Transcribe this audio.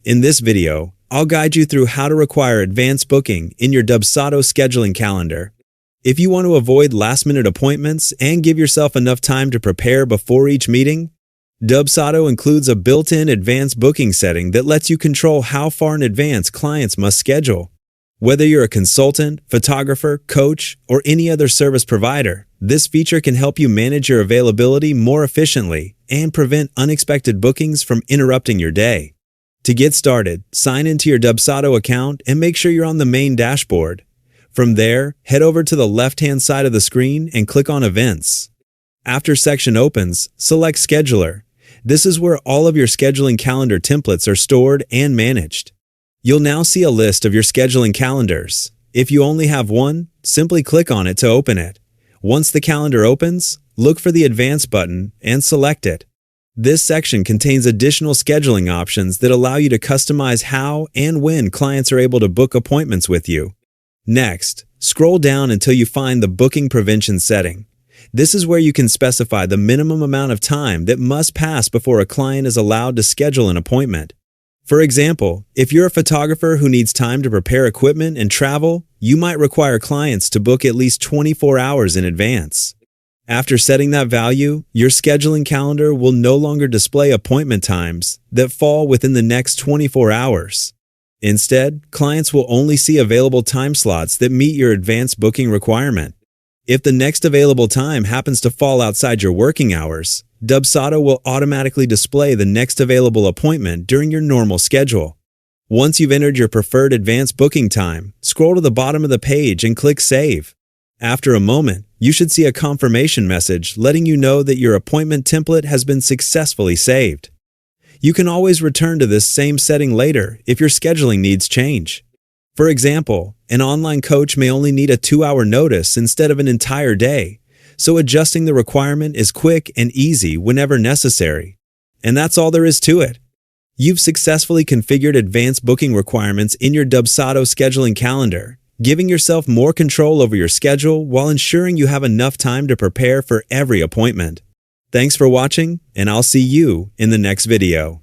In this video, I'll guide you through how to require advanced booking in your Dubsado scheduling calendar. If you want to avoid last-minute appointments and give yourself enough time to prepare before each meeting, Dubsado includes a built-in advanced booking setting that lets you control how far in advance clients must schedule. Whether you're a consultant, photographer, coach, or any other service provider, this feature can help you manage your availability more efficiently and prevent unexpected bookings from interrupting your day. To get started, sign into your Dubsado account and make sure you're on the main dashboard. From there, head over to the left-hand side of the screen and click on Events. After section opens, select Scheduler. This is where all of your scheduling calendar templates are stored and managed. You'll now see a list of your scheduling calendars. If you only have one, simply click on it to open it. Once the calendar opens, look for the Advanced button and select it. This section contains additional scheduling options that allow you to customize how and when clients are able to book appointments with you. Next, scroll down until you find the Booking Prevention setting. This is where you can specify the minimum amount of time that must pass before a client is allowed to schedule an appointment. For example, if you're a photographer who needs time to prepare equipment and travel, you might require clients to book at least 24 hours in advance. After setting that value, your scheduling calendar will no longer display appointment times that fall within the next 24 hours. Instead, clients will only see available time slots that meet your advanced booking requirement. If the next available time happens to fall outside your working hours, Dubsado will automatically display the next available appointment during your normal schedule. Once you've entered your preferred advanced booking time, scroll to the bottom of the page and click Save. After a moment, you should see a confirmation message letting you know that your appointment template has been successfully saved. You can always return to this same setting later if your scheduling needs change. For example, an online coach may only need a 2-hour notice instead of an entire day, so adjusting the requirement is quick and easy whenever necessary. And that's all there is to it. You've successfully configured advanced booking requirements in your Dubsado scheduling calendar, giving yourself more control over your schedule while ensuring you have enough time to prepare for every appointment. Thanks for watching, and I'll see you in the next video.